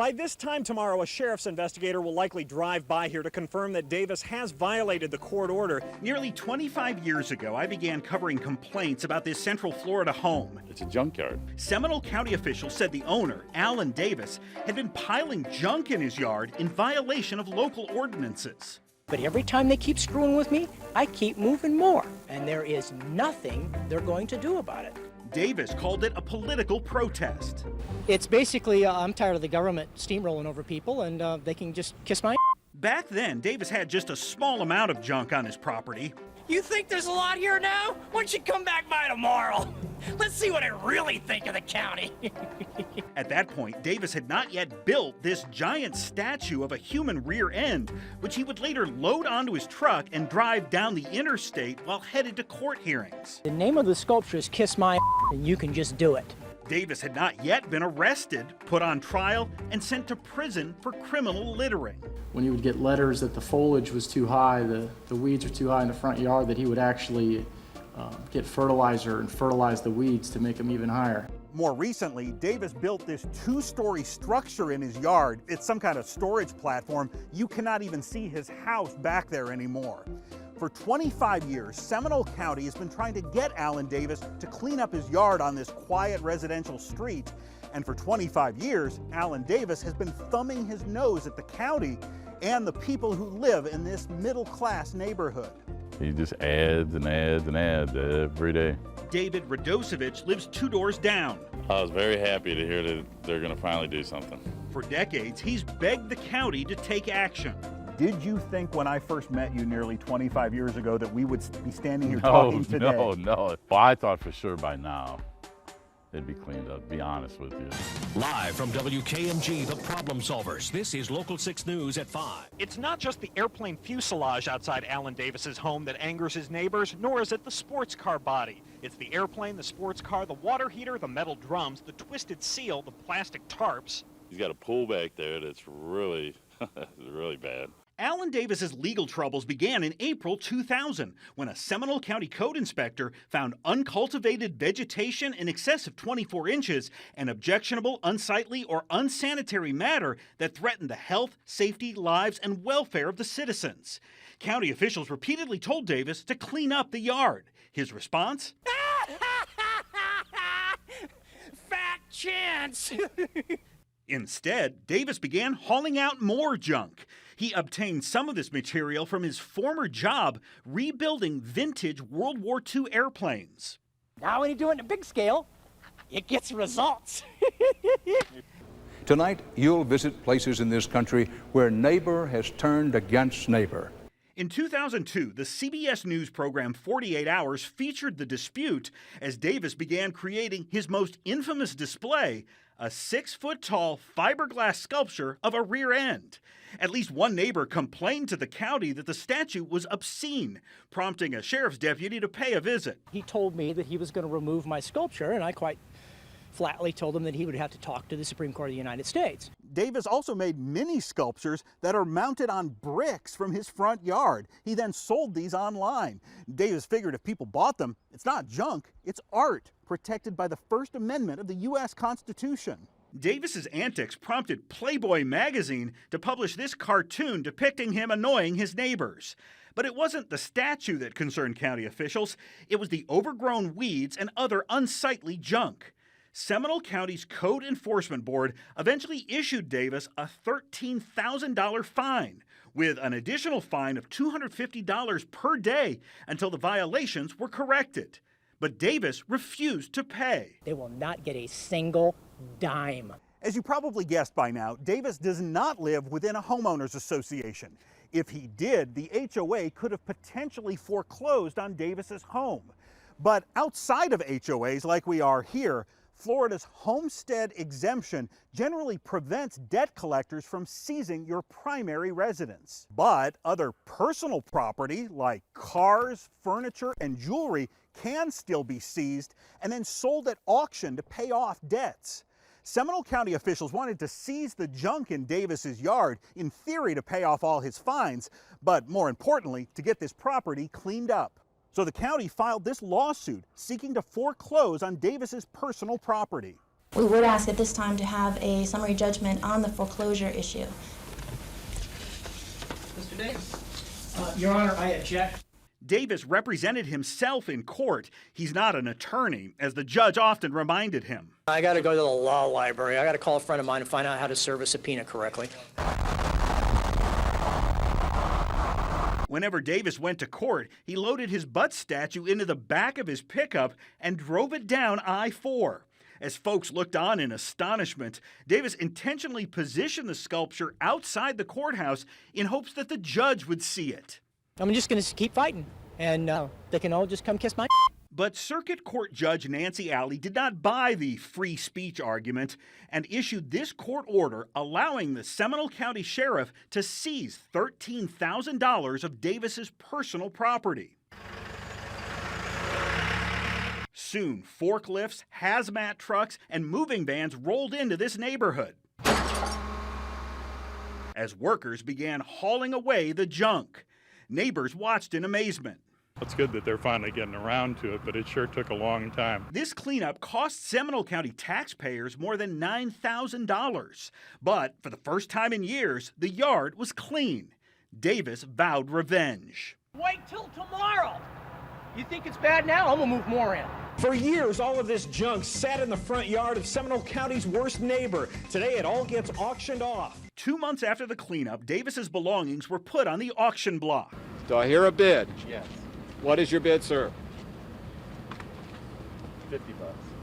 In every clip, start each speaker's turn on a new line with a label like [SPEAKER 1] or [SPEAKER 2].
[SPEAKER 1] By this time tomorrow, a sheriff's investigator will likely drive by here to confirm that Davis has violated the court order.
[SPEAKER 2] Nearly 25 years ago, I began covering complaints about this Central Florida home.
[SPEAKER 3] It's a junkyard.
[SPEAKER 2] Seminole County officials said the owner, Alan Davis, had been piling junk in his yard in violation of local ordinances.
[SPEAKER 4] But every time they keep screwing with me, I keep moving more. And there is nothing they're going to do about it.
[SPEAKER 2] Davis called it a political protest.
[SPEAKER 4] It's basically, I'm tired of the government steamrolling over people, and they can just kiss my
[SPEAKER 2] Back then, Davis had just a small amount of junk on his property.
[SPEAKER 4] You think there's a lot here now? Why don't you come back by tomorrow? Let's see what I really think of the county.
[SPEAKER 2] At that point, Davis had not yet built this giant statue of a human rear end, which he would later load onto his truck and drive down the interstate while headed to court hearings.
[SPEAKER 4] The name of the sculpture is Kiss My and you can just do it.
[SPEAKER 2] Davis had not yet been arrested, put on trial, and sent to prison for criminal littering.
[SPEAKER 5] When he would get letters that the foliage was too high, the weeds are too high in the front yard, that he would actually get fertilizer and fertilize the weeds to make them even higher.
[SPEAKER 6] More recently, Davis built this two-story structure in his yard. It's some kind of storage platform. You cannot even see his house back there anymore. For 25 years, Seminole County has been trying to get Alan Davis to clean up his yard on this quiet residential street. And for 25 years, Alan Davis has been thumbing his nose at the county and the people who live in this middle-class neighborhood.
[SPEAKER 3] He just adds and adds and adds every day.
[SPEAKER 2] David Radosevich lives 2 doors down.
[SPEAKER 3] I was very happy to hear that they're going to finally do something.
[SPEAKER 2] For decades, he's begged the county to take action.
[SPEAKER 6] Did you think when I first met you nearly 25 years ago that we would be standing here talking today?
[SPEAKER 3] No. Well, I thought for sure by now it'd be cleaned up, to be honest with you.
[SPEAKER 7] Live from WKMG, the Problem Solvers. This is Local 6 News at 5.
[SPEAKER 1] It's not just the airplane fuselage outside Alan Davis's home that angers his neighbors, nor is it the sports car body. It's the airplane, the sports car, the water heater, the metal drums, the twisted seal, the plastic tarps.
[SPEAKER 3] He's got a pool back there that's really, really bad.
[SPEAKER 2] Alan Davis's legal troubles began in April 2000 when a Seminole County code inspector found uncultivated vegetation in excess of 24 inches and objectionable, unsightly, or unsanitary matter that threatened the health, safety, lives, and welfare of the citizens. County officials repeatedly told Davis to clean up the yard. His response?
[SPEAKER 4] Fat chance!
[SPEAKER 2] Instead, Davis began hauling out more junk. He obtained some of this material from his former job rebuilding vintage World War II airplanes.
[SPEAKER 4] Now when you do it in a big scale, it gets results.
[SPEAKER 8] Tonight, you'll visit places in this country where neighbor has turned against neighbor.
[SPEAKER 2] In 2002, the CBS News program 48 Hours featured the dispute as Davis began creating his most infamous display, a 6-foot-tall fiberglass sculpture of a rear end. At least one neighbor complained to the county that the statue was obscene, prompting a sheriff's deputy to pay a visit.
[SPEAKER 4] He told me that he was going to remove my sculpture, and I quite flatly told him that he would have to talk to the Supreme Court of the United States.
[SPEAKER 6] Davis also made mini sculptures that are mounted on bricks from his front yard. He then sold these online. Davis figured if people bought them, it's not junk, it's art, protected by the First Amendment of the U.S. Constitution.
[SPEAKER 2] Davis's antics prompted Playboy magazine to publish this cartoon depicting him annoying his neighbors. But it wasn't the statue that concerned county officials. It was the overgrown weeds and other unsightly junk. Seminole County's Code Enforcement Board eventually issued Davis a $13,000 fine, with an additional fine of $250 per day until the violations were corrected. But Davis refused to pay.
[SPEAKER 4] They will not get a single dime.
[SPEAKER 6] As you probably guessed by now, Davis does not live within a homeowners association. If he did, the HOA could have potentially foreclosed on Davis's home. But outside of HOAs like we are here, Florida's homestead exemption generally prevents debt collectors from seizing your primary residence. But other personal property like cars, furniture, and jewelry can still be seized and then sold at auction to pay off debts. Seminole County officials wanted to seize the junk in Davis's yard, in theory to pay off all his fines, but more importantly, to get this property cleaned up. So the county filed this lawsuit seeking to foreclose on Davis's personal property.
[SPEAKER 9] We would ask at this time to have a summary judgment on the foreclosure issue.
[SPEAKER 4] Mr. Davis. Your Honor, I object.
[SPEAKER 2] Davis represented himself in court. He's not an attorney, as the judge often reminded him.
[SPEAKER 4] I got to go to the law library. I got to call a friend of mine and find out how to serve a subpoena correctly.
[SPEAKER 2] Whenever Davis went to court, he loaded his butt statue into the back of his pickup and drove it down I-4. As folks looked on in astonishment, Davis intentionally positioned the sculpture outside the courthouse in hopes that the judge would see it.
[SPEAKER 4] I'm just going to keep fighting, and they can all just come kiss my.
[SPEAKER 2] But Circuit Court Judge Nancy Alley did not buy the free speech argument and issued this court order allowing the Seminole County Sheriff to seize $13,000 of Davis's personal property. Soon, forklifts, hazmat trucks, and moving vans rolled into this neighborhood as workers began hauling away the junk. Neighbors watched in amazement.
[SPEAKER 10] It's good that they're finally getting around to it, but it sure took a long time.
[SPEAKER 2] This cleanup cost Seminole County taxpayers more than $9,000. But for the first time in years, the yard was clean. Davis vowed revenge.
[SPEAKER 4] Wait till tomorrow. You think it's bad now? I'm going to move more in.
[SPEAKER 11] For years, all of this junk sat in the front yard of Seminole County's worst neighbor. Today, it all gets auctioned off.
[SPEAKER 2] 2 months after the cleanup, Davis's belongings were put on the auction block.
[SPEAKER 12] Do I hear a bid?
[SPEAKER 11] Yes.
[SPEAKER 12] What is your bid, sir?
[SPEAKER 11] $50.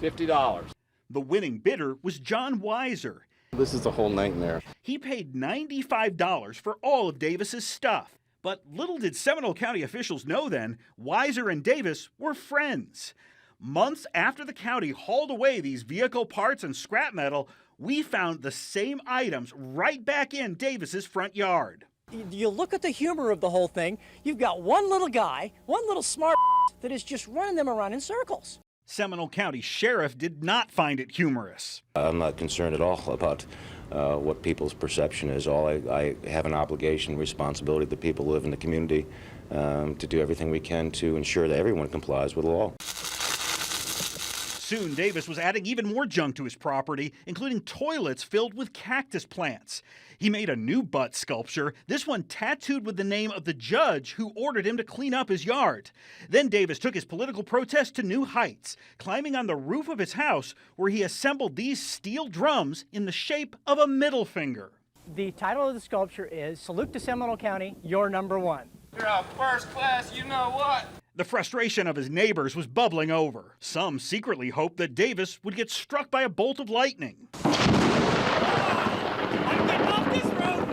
[SPEAKER 12] $50.
[SPEAKER 2] The winning bidder was John Weiser.
[SPEAKER 12] This is a whole nightmare.
[SPEAKER 2] He paid $95 for all of Davis's stuff. But little did Seminole County officials know then, Weiser and Davis were friends. Months after the county hauled away these vehicle parts and scrap metal, we found the same items right back in Davis's front yard.
[SPEAKER 4] You look at the humor of the whole thing, you've got one little guy, one little smart that is just running them around in circles.
[SPEAKER 2] Seminole County Sheriff did not find it humorous.
[SPEAKER 13] I'm not concerned at all about what people's perception is. I have an obligation, responsibility to the people who live in the community to do everything we can to ensure that everyone complies with the law.
[SPEAKER 2] Soon, Davis was adding even more junk to his property, including toilets filled with cactus plants. He made a new butt sculpture, this one tattooed with the name of the judge who ordered him to clean up his yard. Then Davis took his political protest to new heights, climbing on the roof of his house where he assembled these steel drums in the shape of a middle finger.
[SPEAKER 4] The title of the sculpture is Salute to Seminole County, You're Number One.
[SPEAKER 12] You're a first class, you know what?
[SPEAKER 2] The frustration of his neighbors was bubbling over. Some secretly hoped that Davis would get struck by a bolt of lightning.
[SPEAKER 4] I'm getting off this road!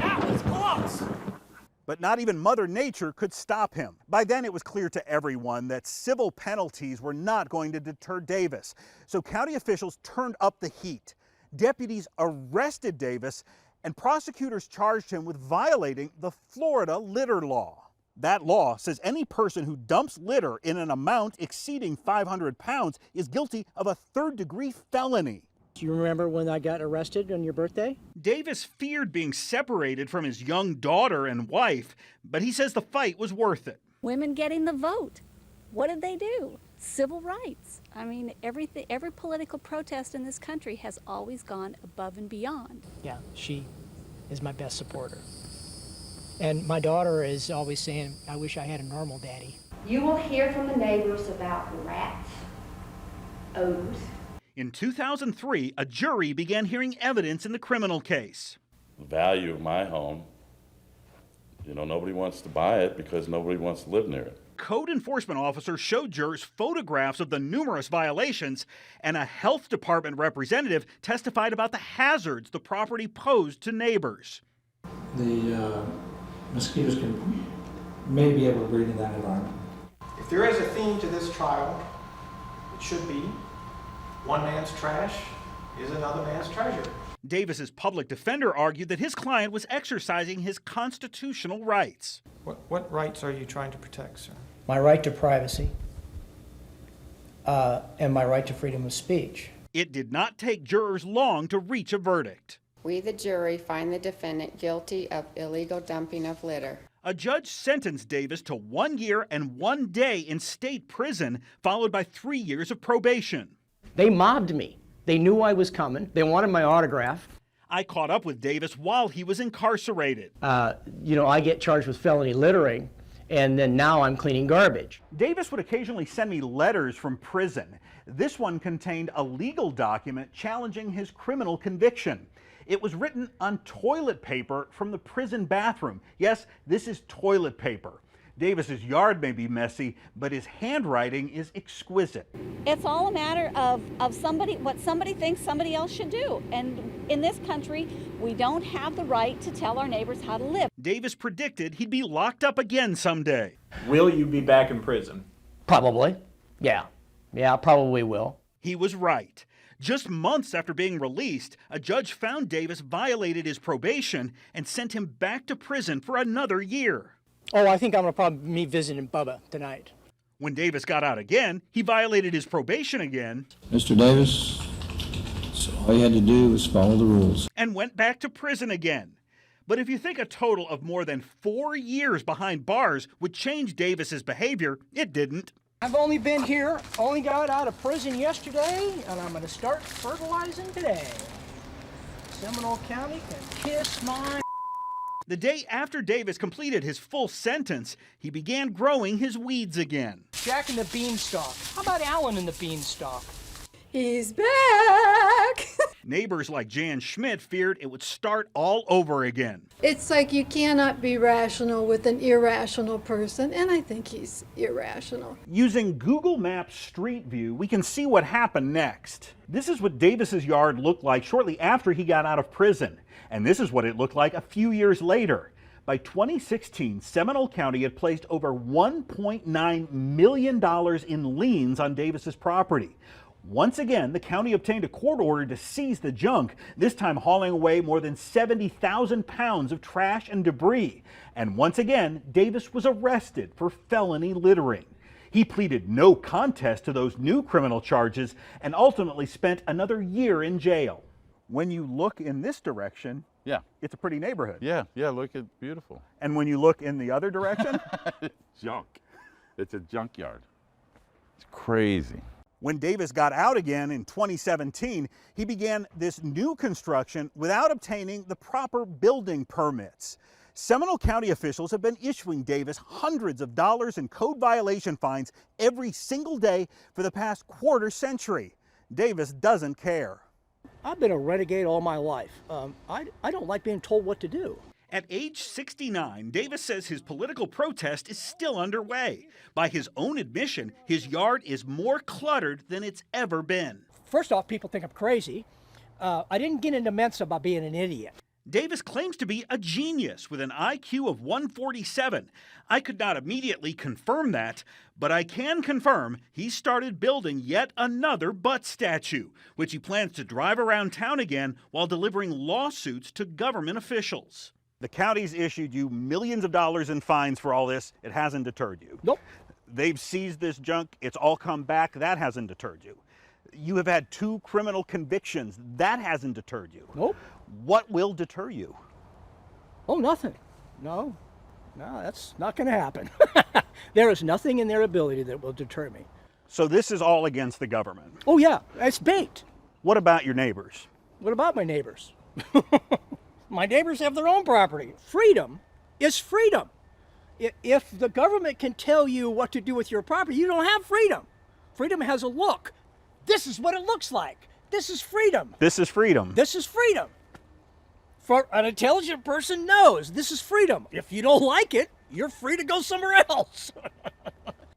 [SPEAKER 4] That was close!
[SPEAKER 6] But not even Mother Nature could stop him. By then it was clear to everyone that civil penalties were not going to deter Davis. So county officials turned up the heat. Deputies arrested Davis and prosecutors charged him with violating the Florida litter law. That law says any person who dumps litter in an amount exceeding 500 pounds is guilty of a third-degree felony.
[SPEAKER 4] Do you remember when I got arrested on your birthday?
[SPEAKER 2] Davis feared being separated from his young daughter and wife, but he says the fight was worth it.
[SPEAKER 14] Women getting the vote. What did they do? Civil rights. I mean, every political protest in this country has always gone above and beyond.
[SPEAKER 4] Yeah, she is my best supporter. And my daughter is always saying, I wish I had a normal daddy.
[SPEAKER 15] You will hear from the neighbors about rats, odors.
[SPEAKER 2] In 2003, a jury began hearing evidence in the criminal case.
[SPEAKER 3] The value of my home, nobody wants to buy it because nobody wants to live near it.
[SPEAKER 2] Code enforcement officers showed jurors photographs of the numerous violations, and a health department representative testified about the hazards the property posed to neighbors.
[SPEAKER 16] The mosquitoes may be able to breed in that environment.
[SPEAKER 17] If there is a theme to this trial, it should be one man's trash is another man's treasure.
[SPEAKER 2] Davis's public defender argued that his client was exercising his constitutional rights.
[SPEAKER 17] What rights are you trying to protect, sir?
[SPEAKER 4] My right to privacy and my right to freedom of speech.
[SPEAKER 2] It did not take jurors long to reach a verdict.
[SPEAKER 15] We, the jury, find the defendant guilty of illegal dumping of litter.
[SPEAKER 2] A judge sentenced Davis to 1 year and 1 day in state prison, followed by 3 years of probation.
[SPEAKER 18] They mobbed me.
[SPEAKER 4] They knew I was coming. They wanted my autograph.
[SPEAKER 2] I caught up with Davis while he was incarcerated.
[SPEAKER 4] I get charged with felony littering, and then now I'm cleaning garbage.
[SPEAKER 6] Davis would occasionally send me letters from prison. This one contained a legal document challenging his criminal conviction. It was written on toilet paper from the prison bathroom. Yes, this is toilet paper. Davis's yard may be messy, but his handwriting is exquisite.
[SPEAKER 14] It's all a matter of what somebody thinks somebody else should do. And in this country, we don't have the right to tell our neighbors how to live.
[SPEAKER 2] Davis predicted he'd be locked up again someday.
[SPEAKER 11] Will you be back in prison?
[SPEAKER 4] Probably. Yeah, probably will.
[SPEAKER 2] He was right. Just months after being released, a judge found Davis violated his probation and sent him back to prison for another year.
[SPEAKER 4] Oh, I think I'm going to probably meet visiting Bubba tonight.
[SPEAKER 2] When Davis got out again, he violated his probation again.
[SPEAKER 18] Mr. Davis, so all you had to do was follow the rules.
[SPEAKER 2] And went back to prison again. But if you think a total of more than 4 years behind bars would change Davis's behavior, it didn't.
[SPEAKER 4] I've only got out of prison yesterday, and I'm going to start fertilizing today. Seminole County can kiss my...
[SPEAKER 2] The day after Davis completed his full sentence, he began growing his weeds again.
[SPEAKER 4] Jack and the Beanstalk. How about Alan and the Beanstalk?
[SPEAKER 19] He's back!
[SPEAKER 2] Neighbors like Jan Schmidt feared it would start all over again.
[SPEAKER 19] It's like you cannot be rational with an irrational person, and I think he's irrational.
[SPEAKER 6] Using Google Maps Street View, we can see what happened next. This is what Davis's yard looked like shortly after he got out of prison. And this is what it looked like a few years later. By 2016, Seminole County had placed over $1.9 million in liens on Davis's property. Once again, the county obtained a court order to seize the junk, this time hauling away more than 70,000 pounds of trash and debris. And once again, Davis was arrested for felony littering. He pleaded no contest to those new criminal charges and ultimately spent another year in jail. When you look in this direction,
[SPEAKER 3] yeah,
[SPEAKER 6] it's a pretty neighborhood.
[SPEAKER 3] Yeah, look, it's beautiful.
[SPEAKER 6] And when you look in the other direction?
[SPEAKER 3] Junk. It's a junkyard. It's crazy.
[SPEAKER 6] When Davis got out again in 2017, he began this new construction without obtaining the proper building permits. Seminole County officials have been issuing Davis hundreds of dollars in code violation fines every single day for the past quarter century. Davis doesn't care.
[SPEAKER 4] I've been a renegade all my life. I don't like being told what to do.
[SPEAKER 2] At age 69, Davis says his political protest is still underway. By his own admission, his yard is more cluttered than it's ever been.
[SPEAKER 4] First off, people think I'm crazy. I didn't get into Mensa by being an idiot.
[SPEAKER 2] Davis claims to be a genius with an IQ of 147. I could not immediately confirm that, but I can confirm he started building yet another butt statue, which he plans to drive around town again while delivering lawsuits to government officials.
[SPEAKER 6] The county's issued you millions of dollars in fines for all this. It hasn't deterred you.
[SPEAKER 4] Nope.
[SPEAKER 6] They've seized this junk. It's all come back. That hasn't deterred you. You have had 2 criminal convictions. That hasn't deterred you.
[SPEAKER 4] Nope.
[SPEAKER 6] What will deter you?
[SPEAKER 4] Oh, nothing. No, that's not going to happen. There is nothing in their ability that will deter me.
[SPEAKER 6] So this is all against the government?
[SPEAKER 4] Oh, yeah. It's bait.
[SPEAKER 6] What about your neighbors?
[SPEAKER 4] What about my neighbors? My neighbors have their own property. Freedom is freedom. If the government can tell you what to do with your property, you don't have freedom. Freedom has a look. This is what it looks like. This is freedom.
[SPEAKER 6] This is freedom.
[SPEAKER 4] This is freedom. For an intelligent person knows this is freedom. If you don't like it, you're free to go somewhere else.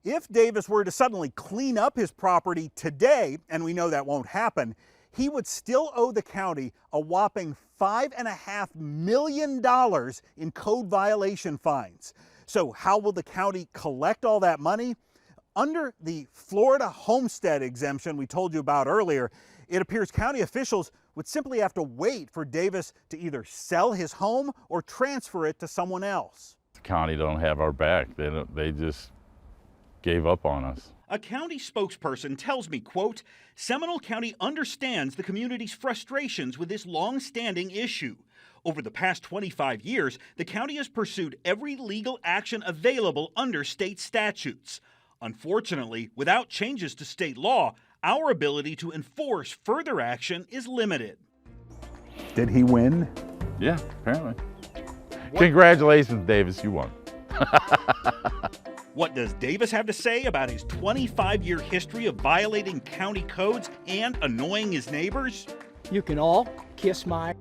[SPEAKER 6] If Davis were to suddenly clean up his property today, and we know that won't happen, he would still owe the county a whopping $5.5 million in code violation fines. So how will the county collect all that money? Under the Florida homestead exemption we told you about earlier, it appears county officials would simply have to wait for Davis to either sell his home or transfer it to someone else.
[SPEAKER 3] The county don't have our back. They just gave up on us.
[SPEAKER 2] A county spokesperson tells me, quote, Seminole County understands the community's frustrations with this long-standing issue. Over the past 25 years, the county has pursued every legal action available under state statutes. Unfortunately, without changes to state law, our ability to enforce further action is limited.
[SPEAKER 6] Did he win?
[SPEAKER 20] Yeah, apparently. Congratulations, Davis, you won.
[SPEAKER 2] What does Davis have to say about his 25-year history of violating county codes and annoying his neighbors?
[SPEAKER 4] You can all kiss my